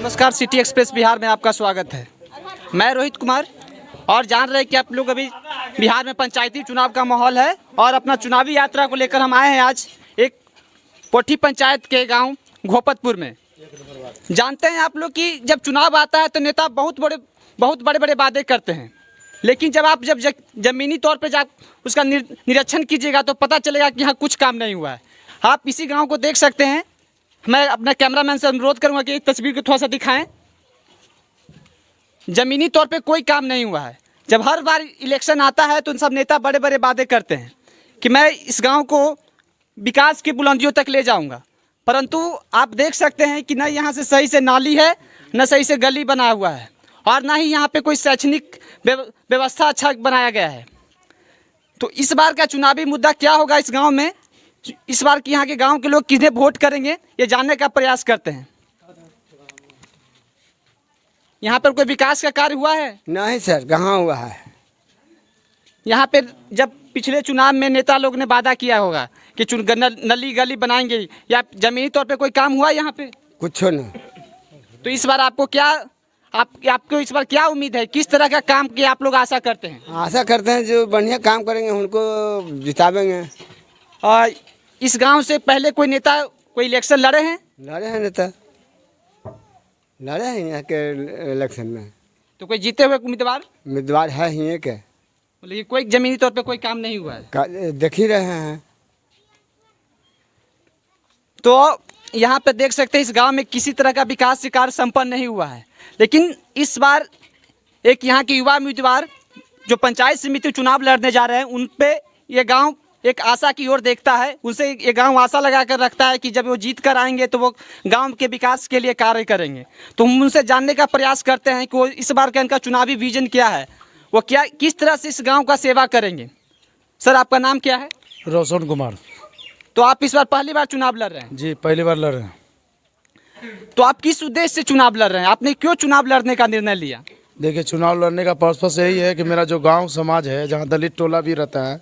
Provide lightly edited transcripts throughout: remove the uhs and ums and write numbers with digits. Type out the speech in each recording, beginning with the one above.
नमस्कार, city express Bihar में आपका स्वागत है। मैं रोहित कुमार और जान रहे हैं कि आप लोग अभी बिहार में पंचायती चुनाव का माहौल है और अपना चुनावी यात्रा को लेकर हम आए हैं आज एक पोठी पंचायत के गांव घोपतपुर में। जानते हैं आप लोग कि जब चुनाव आता है तो नेता बहुत बड़े बड़े वादे करते हैं, लेकिन जब आप ज़मीनी तौर पर जा उसका निरीक्षण कीजिएगा तो पता चलेगा कि यहाँ कुछ काम नहीं हुआ है। आप इसी गाँव को देख सकते हैं। मैं अपने कैमरामैन से अनुरोध करूंगा कि इस तस्वीर को थोड़ा सा दिखाएं। ज़मीनी तौर पे कोई काम नहीं हुआ है। जब हर बार इलेक्शन आता है तो सब नेता बड़े बड़े वादे करते हैं कि मैं इस गांव को विकास की बुलंदियों तक ले जाऊंगा, परंतु आप देख सकते हैं कि न यहाँ से सही से नाली है, न सही से गली बना हुआ है और ना ही यहाँ पे कोई शैक्षणिक व्यवस्था अच्छा बनाया गया है। तो इस बार का चुनावी मुद्दा क्या होगा इस गाँव में, इस बार की यहाँ के गांव के लोग किन्हें वोट करेंगे, ये जानने का प्रयास करते हैं। यहाँ पर कोई विकास का कार्य हुआ है? नहीं सर, कहाँ हुआ है। यहाँ पे जब पिछले चुनाव में नेता लोग ने वादा किया होगा कि नली गली बनाएंगे, या जमीनी तौर पे कोई काम हुआ यहाँ पे? कुछ नहीं। तो इस बार आपको इस बार क्या उम्मीद है, किस तरह का काम की आप लोग आशा करते हैं? आशा करते हैं जो बढ़िया काम करेंगे उनको जितावेंगे। और इस गांव से पहले कोई नेता कोई इलेक्शन लड़े हैं? लड़े हैं नेता, लड़े हैं यहाँ के इलेक्शन में। तो कोई जीते हुए उम्मीदवार है ही के, लेकिन कोई जमीनी तौर पे कोई काम नहीं हुआ है। देख ही रहे हैं। तो यहाँ पे देख सकते हैं इस गांव में किसी तरह का विकास कार्य संपन्न नहीं हुआ है, लेकिन इस बार एक यहाँ के युवा उम्मीदवार जो पंचायत समिति चुनाव लड़ने जा रहे हैं, उन पे ये गांव एक आशा की ओर देखता है। उनसे ये गांव आशा लगा कर रखता है कि जब वो जीत कर आएंगे तो वो गांव के विकास के लिए कार्य करेंगे। तो हम उनसे जानने का प्रयास करते हैं कि वो इस बार का इनका चुनावी विजन क्या है, वो किस तरह से इस गांव का सेवा करेंगे। सर, आपका नाम क्या है? रोशन कुमार। तो आप इस बार पहली बार चुनाव लड़ रहे हैं? जी, पहली बार लड़ रहे हैं। तो आप किस उद्देश्य से चुनाव लड़ रहे हैं? आपने क्यों चुनाव लड़ने का निर्णय लिया? देखिए, चुनाव लड़ने का पर्पस यही है कि मेरा जो गांव समाज है, जहां दलित टोला भी रहता है,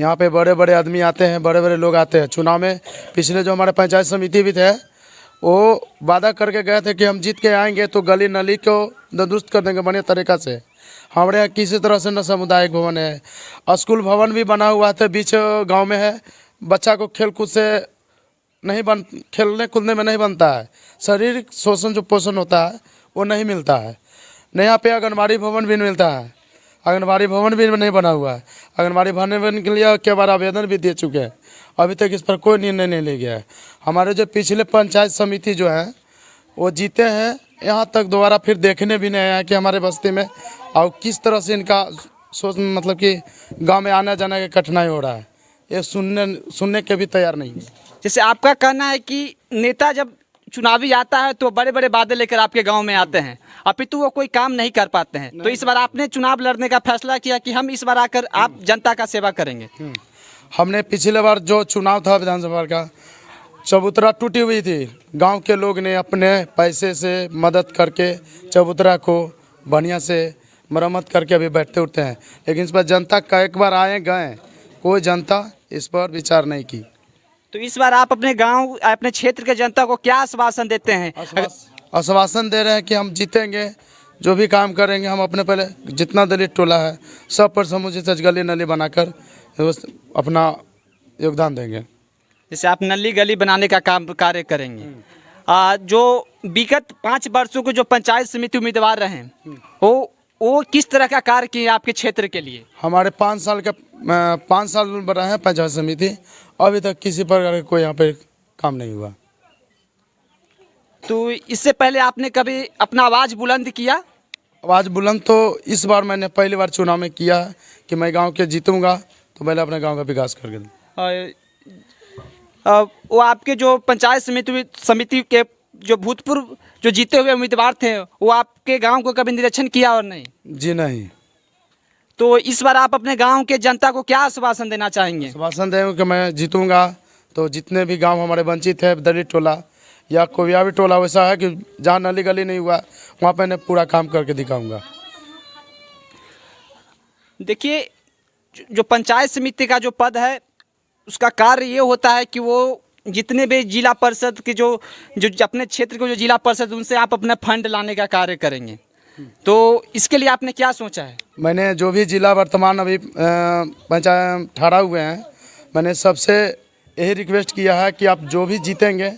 यहाँ पे बड़े बड़े आदमी आते हैं, बड़े बड़े लोग आते हैं। चुनाव में पिछले जो हमारे पंचायत समिति भी थे, वो वादा करके गए थे कि हम जीत के आएंगे तो गली नली को दुरुस्त कर देंगे बढ़िया तरीक़ा से। हमारे यहाँ किसी तरह से न सामुदायिक भवन है, स्कूल भवन भी बना हुआ था बीच गाँव में है। बच्चा को खेलकूद से खेलने कूदने में नहीं बनता है, शारीरिक शोषण जो पोषण होता है वो नहीं मिलता है। न यहाँ पे आंगनबाड़ी भवन भी मिलता है, आंगनबाड़ी भवन भी नहीं बना हुआ है। आंगनबाड़ी भवन के लिए कई बार आवेदन भी दे चुके हैं, अभी तक इस पर कोई निर्णय नहीं ले गया है। हमारे जो पिछले पंचायत समिति जो है वो जीते हैं, यहाँ तक दोबारा फिर देखने भी नहीं आया कि हमारे बस्ती में और किस तरह से इनका सोच मतलब कि गांव में आना जाना का कठिनाई हो रहा है, ये सुनने के भी तैयार नहीं है। जैसे आपका कहना है कि नेता जब चुनावी आता है तो बड़े बड़े वादे लेकर आपके गांव में आते हैं, अपितु वो कोई काम नहीं कर पाते हैं। तो इस बार आपने चुनाव लड़ने का फैसला किया कि हम इस बार आकर आप जनता का सेवा करेंगे। हमने पिछले बार जो चुनाव था विधानसभा का, चबूतरा टूटी हुई थी, गांव के लोग ने अपने पैसे से मदद करके चबूतरा को बढ़िया से मरम्मत करके अभी बैठते उठते हैं। लेकिन इस पर जनता का एक बार आए गए, कोई जनता इस पर विचार नहीं की। तो इस बार आप अपने गांव अपने क्षेत्र के जनता को क्या आश्वासन देते हैं? आश्वासन दे रहे हैं कि हम जीतेंगे, जो भी काम करेंगे हम अपने पहले जितना दलित टोला है सब पर समुचित गली नली बनाकर अपना योगदान देंगे। जैसे आप नली गली बनाने का कार्य करेंगे। जो विगत 5 वर्षों के जो पंचायत समिति उम्मीदवार रहे हैं वो किस तरह का कार्य किए आपके क्षेत्र के लिए? हमारे 5 साल बना है पंचायत समिति, अभी तक किसी प्रकार का कोई यहाँ पे काम नहीं हुआ। तो इससे पहले आपने कभी अपना आवाज़ बुलंद किया? आवाज़ बुलंद तो इस बार मैंने पहली बार चुनाव में किया है कि मैं गांव के जीतूंगा तो पहले अपने गांव का विकास करके दूँ। वो आपके जो पंचायत समिति के जो भूतपूर्व जो जीते हुए उम्मीदवार थे, वो आपके गांव को कभी निरीक्षण किया और नहीं? जी नहीं। तो इस बार आप अपने गांव के जनता को क्या आश्वासन देना चाहेंगे? आश्वासन देंगे कि मैं जीतूंगा तो जितने भी गांव हमारे वंचित है, दलित टोला या कोई भी टोला वैसा है कि जहाँ नली गली नहीं हुआ वहाँ पर मैं पूरा काम करके दिखाऊंगा। देखिए, जो पंचायत समिति का जो पद है उसका कार्य ये होता है कि वो जितने भी जिला परिषद के जो जो अपने क्षेत्र के जो जिला परिषद उनसे आप अपना फंड लाने का कार्य करेंगे, तो इसके लिए आपने क्या सोचा है? मैंने जो भी जिला वर्तमान अभी पंचायत ठहरा हुए हैं, मैंने सबसे यही रिक्वेस्ट किया है कि आप जो भी जीतेंगे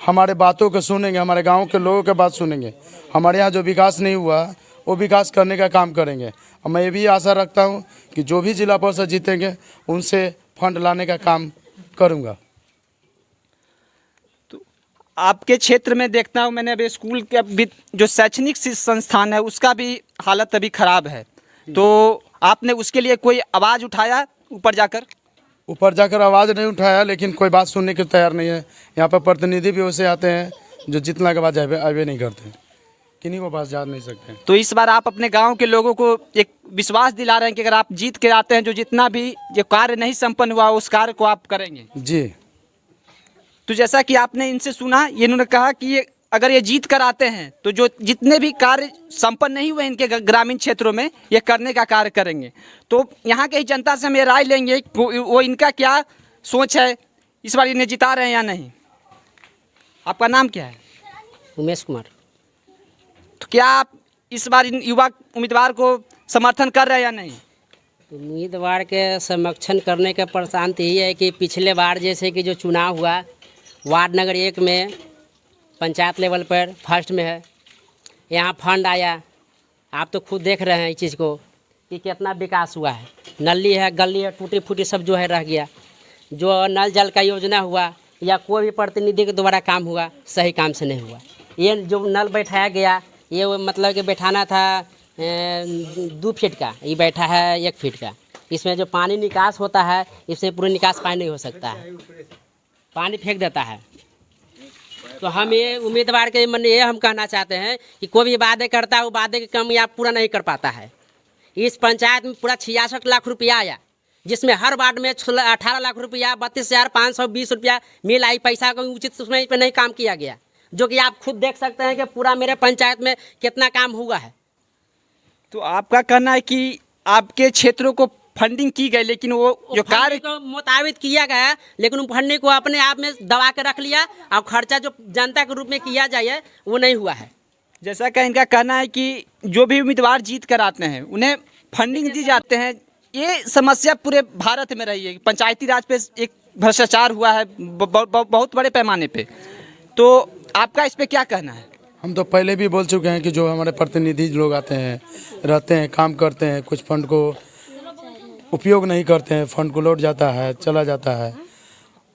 हमारे बातों को सुनेंगे, हमारे गांव के लोगों के बात सुनेंगे। हमारे यहाँ जो विकास नहीं हुआ वो विकास करने का काम करेंगे। और मैं ये भी आशा रखता हूँ कि जो भी जिला परिषद जीतेंगे उनसे फंड लाने का काम करूँगा। आपके क्षेत्र में देखता हूँ मैंने, अभी स्कूल के अभी जो शैक्षणिक संस्थान है उसका भी हालत अभी ख़राब है, तो आपने उसके लिए कोई आवाज़ उठाया ऊपर जाकर? ऊपर जाकर आवाज़ नहीं उठाया, लेकिन कोई बात सुनने के तैयार नहीं है। यहाँ पर प्रतिनिधि भी वैसे आते हैं जो जितना के बाद आवे नहीं करते, किन्हीं को पास जा नहीं सकते। तो इस बार आप अपने गांव के लोगों को एक विश्वास दिला रहे हैं कि अगर आप जीत के आते हैं, जो जितना भी जो कार्य नहीं संपन्न हुआ उस कार्य को आप करेंगे? जी। तो जैसा कि आपने इनसे सुना, ये इन्होंने कहा कि ये अगर ये जीत कर आते हैं तो जो जितने भी कार्य संपन्न नहीं हुए इनके ग्रामीण क्षेत्रों में ये करने का कार्य करेंगे। तो यहाँ के ही जनता से हम ये राय लेंगे वो इनका क्या सोच है, इस बार इन्हें जिता रहे हैं या नहीं। आपका नाम क्या है? उमेश कुमार। तो क्या आप इस बार इन युवा उम्मीदवार को समर्थन कर रहे हैं या नहीं? उम्मीदवार के समर्थन करने का प्रशांत यही है कि पिछले बार जैसे कि जो चुनाव हुआ वार्ड नंबर 1 में पंचायत लेवल पर फर्स्ट में है, यहाँ फंड आया। आप तो खुद देख रहे हैं इस चीज़ को कि कितना विकास हुआ है। नली है, गली है, टूटी फूटी सब जो है रह गया। जो नल जल का योजना हुआ या कोई भी प्रतिनिधि के द्वारा काम हुआ, सही काम से नहीं हुआ। ये जो नल बैठाया गया ये मतलब कि बैठाना था 2 फीट का, ये बैठा है 1 फीट का। इसमें जो पानी निकास होता है इसमें पूरा निकास पानी नहीं हो सकता है, पानी फेंक देता है। तो हम ये उम्मीदवार के मन ये हम कहना चाहते हैं कि कोई भी वादे करता है वो वादे के काम या पूरा नहीं कर पाता है। इस पंचायत में पूरा 66 लाख रुपया आया, जिसमें हर वार्ड में 18 लाख रुपया 32,520 रुपया मिल आई। पैसा को उचित समय पर नहीं काम किया गया, जो कि आप खुद देख सकते हैं कि पूरा मेरे पंचायत में कितना काम हुआ है। तो आपका कहना है कि आपके क्षेत्रों को फंडिंग की गई, लेकिन वो जो कार्य को मुताबिक किया गया, लेकिन उन फंडिंग को अपने आप में दबा के रख लिया और खर्चा जो जनता के रूप में किया जाए वो नहीं हुआ है। जैसा कि इनका कहना है कि जो भी उम्मीदवार जीत कर आते हैं उन्हें फंडिंग दी जाते हैं। ये समस्या पूरे भारत में रही है, पंचायती राज पे एक भ्रष्टाचार हुआ है बहुत बड़े पैमाने पे। तो आपका इस पे क्या कहना है? हम तो पहले भी बोल चुके हैं कि जो हमारे प्रतिनिधि लोग आते हैं, रहते हैं, काम करते हैं, कुछ फंड को उपयोग नहीं करते हैं, फंड को लौट जाता है, चला जाता है,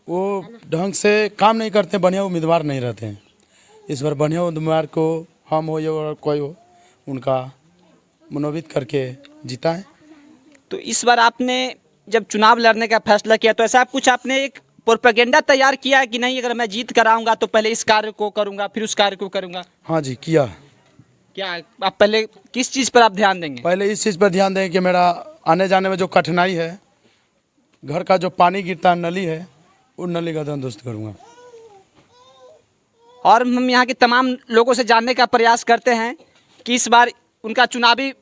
वो ढंग से काम नहीं करते, बढ़िया उम्मीदवार नहीं रहते हैं। इस बार बढ़िया उम्मीदवार को हम हो या कोई हो उनका मनोनीत करके जिताएं। तो इस बार आपने जब चुनाव लड़ने का फैसला किया तो ऐसा कुछ आपने एक प्रोपेगेंडा तैयार किया कि नहीं अगर मैं जीत कर आऊँगा तो पहले इस कार्य को करूँगा फिर उस कार्य को करूँगा? हाँ जी, किया। क्या आप पहले किस चीज़ पर आप ध्यान देंगे? पहले इस चीज़ पर ध्यान दें कि मेरा आने जाने में जो कठिनाई है, घर का जो पानी गिरता है नली है, उन नली का दुरुस्त करूँगा। और हम यहाँ के तमाम लोगों से जानने का प्रयास करते हैं कि इस बार उनका चुनावी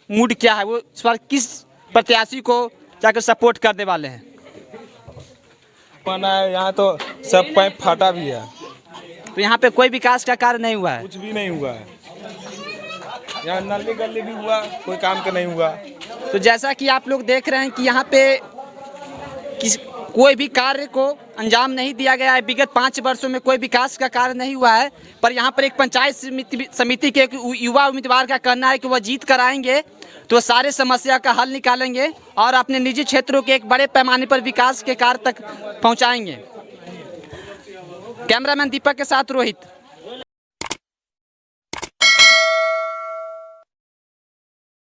मूड क्या है, वो इस बार किस प्रत्याशी को जाकर सपोर्ट करने वाले हैं। पाना है यहाँ तो सब पाइप फाटा भी है, तो यहाँ पे कोई विकास का कार्य नहीं हुआ है? कुछ भी नहीं हुआ है। यहाँ नली गली भी हुआ, कोई काम का नहीं हुआ। तो जैसा कि आप लोग देख रहे हैं कि यहाँ पे कोई भी कार्य को अंजाम नहीं दिया गया है। विगत 5 वर्षों में कोई विकास का कार्य नहीं हुआ है। पर यहाँ पर एक पंचायत समिति के एक युवा उम्मीदवार का कहना है कि वह जीत कर आएंगे तो सारे समस्या का हल निकालेंगे और अपने निजी क्षेत्रों के एक बड़े पैमाने पर विकास के कार्य तक पहुँचाएंगे। कैमरामैन दीपक के साथ रोहित।